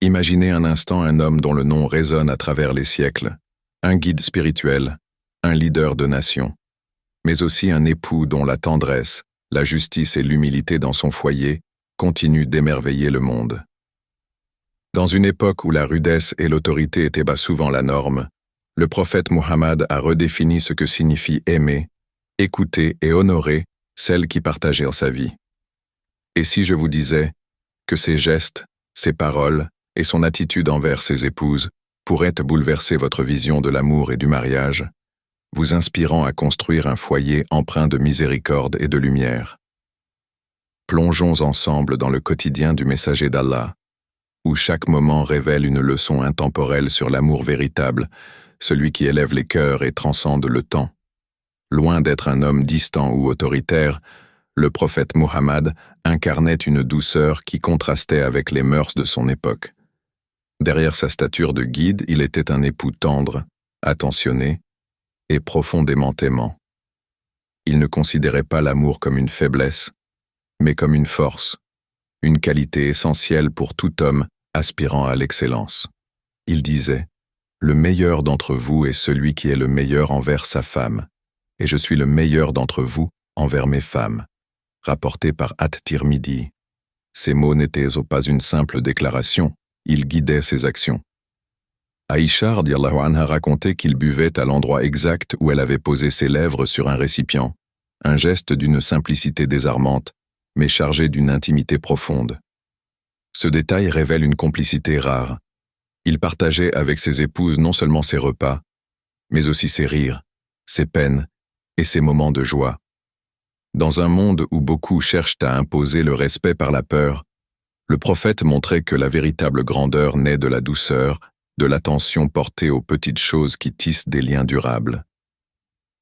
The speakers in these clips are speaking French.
Imaginez un instant un homme dont le nom résonne à travers les siècles, un guide spirituel, un leader de nation, mais aussi un époux dont la tendresse, la justice et l'humilité dans son foyer continuent d'émerveiller le monde. Dans une époque où la rudesse et l'autorité étaient souvent la norme, le prophète Muhammad a redéfini ce que signifie aimer, écouter et honorer celles qui partageaient sa vie. Et si je vous disais que ses gestes, ses paroles et son attitude envers ses épouses pourraient bouleverser votre vision de l'amour et du mariage, vous inspirant à construire un foyer empreint de miséricorde et de lumière. Plongeons ensemble dans le quotidien du messager d'Allah, où chaque moment révèle une leçon intemporelle sur l'amour véritable, celui qui élève les cœurs et transcende le temps. Loin d'être un homme distant ou autoritaire, le prophète Muhammad incarnait une douceur qui contrastait avec les mœurs de son époque. Derrière sa stature de guide, il était un époux tendre, attentionné et profondément aimant. Il ne considérait pas l'amour comme une faiblesse, mais comme une force, une qualité essentielle pour tout homme aspirant à l'excellence. Il disait « Le meilleur d'entre vous est celui qui est le meilleur envers sa femme, et je suis le meilleur d'entre vous envers mes femmes », rapporté par At-Tirmidhi. Ces mots n'étaient pas une simple déclaration, ils guidaient ses actions. Aïcha radhiyallahu anha racontait qu'il buvait à l'endroit exact où elle avait posé ses lèvres sur un récipient, un geste d'une simplicité désarmante, mais chargé d'une intimité profonde. Ce détail révèle une complicité rare. Il partageait avec ses épouses non seulement ses repas, mais aussi ses rires, ses peines et ses moments de joie. Dans un monde où beaucoup cherchent à imposer le respect par la peur, le prophète montrait que la véritable grandeur naît de la douceur, de l'attention portée aux petites choses qui tissent des liens durables.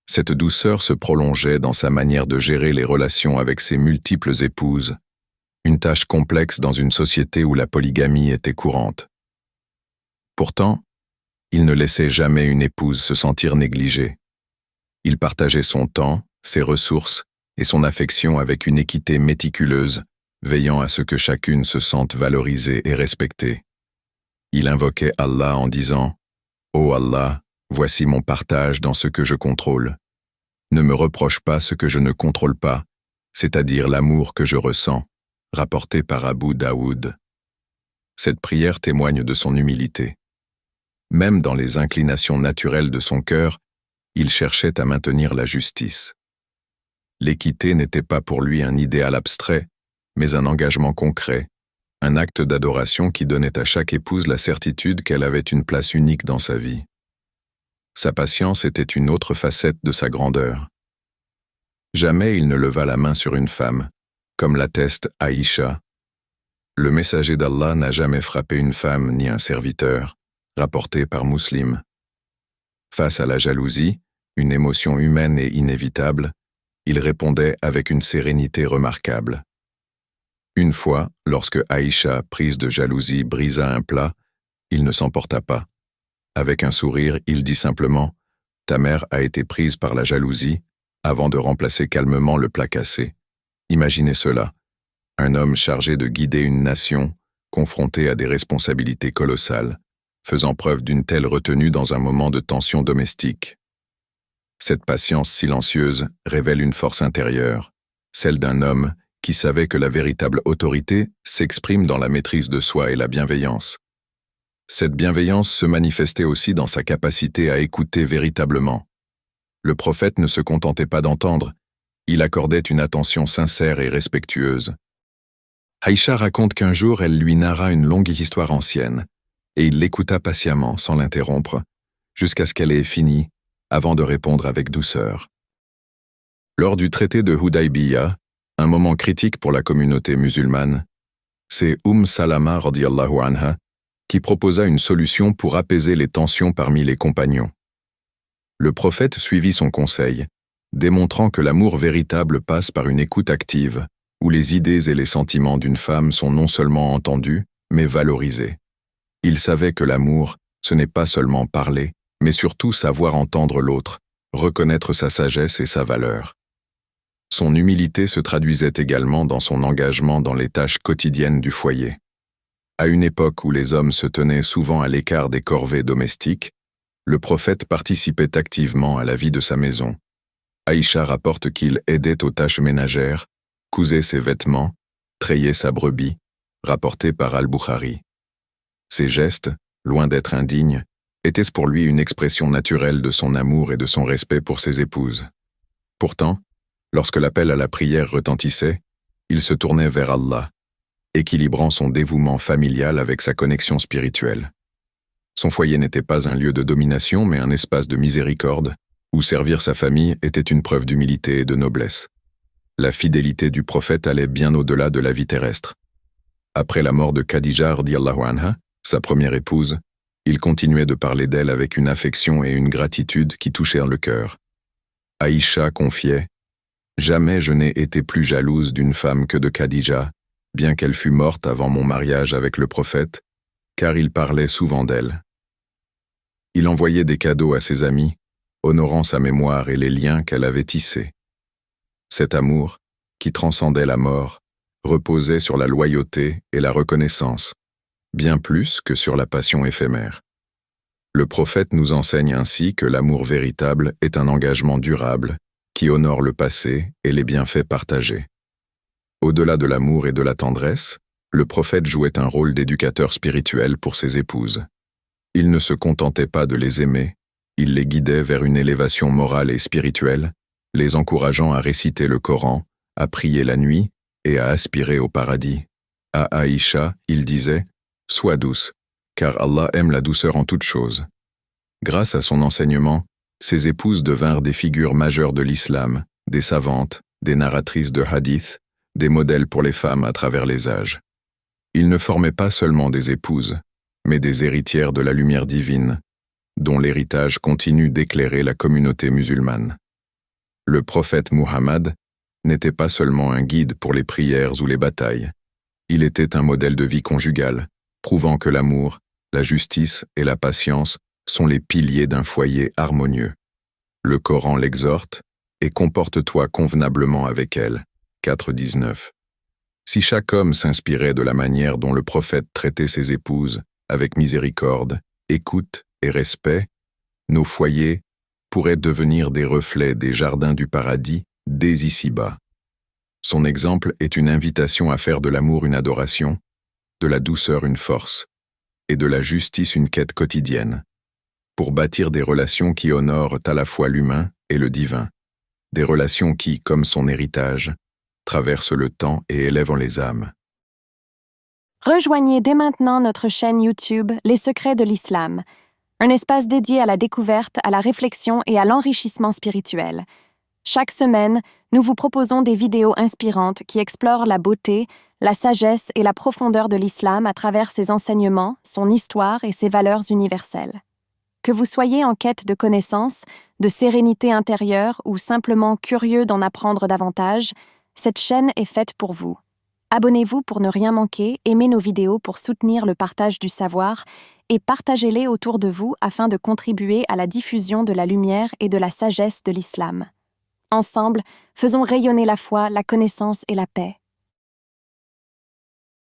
Cette douceur se prolongeait dans sa manière de gérer les relations avec ses multiples épouses, une tâche complexe dans une société où la polygamie était courante. Pourtant, il ne laissait jamais une épouse se sentir négligée. Il partageait son temps, ses ressources et son affection avec une équité méticuleuse, veillant à ce que chacune se sente valorisée et respectée. Il invoquait Allah en disant « Ô Allah, voici mon partage dans ce que je contrôle. Ne me reproche pas ce que je ne contrôle pas, c'est-à-dire l'amour que je ressens », rapporté par Abu Daoud. Cette prière témoigne de son humilité. Même dans les inclinations naturelles de son cœur, il cherchait à maintenir la justice. L'équité n'était pas pour lui un idéal abstrait, mais un engagement concret, un acte d'adoration qui donnait à chaque épouse la certitude qu'elle avait une place unique dans sa vie. Sa patience était une autre facette de sa grandeur. Jamais il ne leva la main sur une femme, comme l'atteste Aïcha. Le messager d'Allah n'a jamais frappé une femme ni un serviteur, rapporté par Muslim. Face à la jalousie, une émotion humaine et inévitable, il répondait avec une sérénité remarquable. Une fois, lorsque Aïcha, prise de jalousie, brisa un plat, il ne s'emporta pas. Avec un sourire, il dit simplement « Ta mère a été prise par la jalousie » avant de remplacer calmement le plat cassé. Imaginez cela, un homme chargé de guider une nation, confronté à des responsabilités colossales, faisant preuve d'une telle retenue dans un moment de tension domestique. Cette patience silencieuse révèle une force intérieure, celle d'un homme qui savait que la véritable autorité s'exprime dans la maîtrise de soi et la bienveillance. Cette bienveillance se manifestait aussi dans sa capacité à écouter véritablement. Le prophète ne se contentait pas d'entendre, il accordait une attention sincère et respectueuse. Aïcha raconte qu'un jour elle lui narra une longue histoire ancienne, et il l'écouta patiemment, sans l'interrompre, jusqu'à ce qu'elle ait fini, avant de répondre avec douceur. Lors du traité de Hudaybiyah, un moment critique pour la communauté musulmane, c'est Salama radhiyallahu anha qui proposa une solution pour apaiser les tensions parmi les compagnons. Le prophète suivit son conseil, démontrant que l'amour véritable passe par une écoute active, où les idées et les sentiments d'une femme sont non seulement entendus, mais valorisés. Il savait que l'amour, ce n'est pas seulement parler, mais surtout savoir entendre l'autre, reconnaître sa sagesse et sa valeur. Son humilité se traduisait également dans son engagement dans les tâches quotidiennes du foyer. À une époque où les hommes se tenaient souvent à l'écart des corvées domestiques, le prophète participait activement à la vie de sa maison. Aïcha rapporte qu'il aidait aux tâches ménagères, cousait ses vêtements, trayait sa brebis, rapporté par Al-Bukhari. Ses gestes, loin d'être indignes, étaient pour lui une expression naturelle de son amour et de son respect pour ses épouses. Pourtant, lorsque l'appel à la prière retentissait, il se tournait vers Allah, équilibrant son dévouement familial avec sa connexion spirituelle. Son foyer n'était pas un lieu de domination, mais un espace de miséricorde, où servir sa famille était une preuve d'humilité et de noblesse. La fidélité du prophète allait bien au-delà de la vie terrestre. Après la mort de Khadija radhiyallahu anha, sa première épouse, il continuait de parler d'elle avec une affection et une gratitude qui touchèrent le cœur. Aïcha confiait « Jamais je n'ai été plus jalouse d'une femme que de Khadija, bien qu'elle fût morte avant mon mariage avec le prophète, car il parlait souvent d'elle. Il envoyait des cadeaux à ses amis, honorant sa mémoire et les liens qu'elle avait tissés. Cet amour, qui transcendait la mort, reposait sur la loyauté et la reconnaissance, bien plus que sur la passion éphémère. Le prophète nous enseigne ainsi que l'amour véritable est un engagement durable qui honore le passé et les bienfaits partagés. Au-delà de l'amour et de la tendresse, le prophète jouait un rôle d'éducateur spirituel pour ses épouses. Il ne se contentait pas de les aimer, il les guidait vers une élévation morale et spirituelle, les encourageant à réciter le Coran, à prier la nuit et à aspirer au paradis. À Aïcha, il disait « Sois douce, car Allah aime la douceur en toutes choses ». Grâce à son enseignement, ses épouses devinrent des figures majeures de l'islam, des savantes, des narratrices de hadith, des modèles pour les femmes à travers les âges. Ils ne formaient pas seulement des épouses, mais des héritières de la lumière divine, dont l'héritage continue d'éclairer la communauté musulmane. Le prophète Muhammad n'était pas seulement un guide pour les prières ou les batailles, il était un modèle de vie conjugale, prouvant que l'amour, la justice et la patience sont les piliers d'un foyer harmonieux. Le Coran l'exhorte et comporte-toi convenablement avec elle. 4.19. Si chaque homme s'inspirait de la manière dont le prophète traitait ses épouses, avec miséricorde, écoute et respect, nos foyers pourraient devenir des reflets des jardins du paradis dès ici-bas. Son exemple est une invitation à faire de l'amour une adoration, de la douceur une force, et de la justice une quête quotidienne, pour bâtir des relations qui honorent à la fois l'humain et le divin, des relations qui, comme son héritage, traversent le temps et élèvent les âmes. Rejoignez dès maintenant notre chaîne YouTube Les Secrets de l'Islam, un espace dédié à la découverte, à la réflexion et à l'enrichissement spirituel. Chaque semaine, nous vous proposons des vidéos inspirantes qui explorent la beauté, la sagesse et la profondeur de l'islam à travers ses enseignements, son histoire et ses valeurs universelles. Que vous soyez en quête de connaissances, de sérénité intérieure ou simplement curieux d'en apprendre davantage, cette chaîne est faite pour vous. Abonnez-vous pour ne rien manquer, aimez nos vidéos pour soutenir le partage du savoir et partagez-les autour de vous afin de contribuer à la diffusion de la lumière et de la sagesse de l'islam. Ensemble, faisons rayonner la foi, la connaissance et la paix.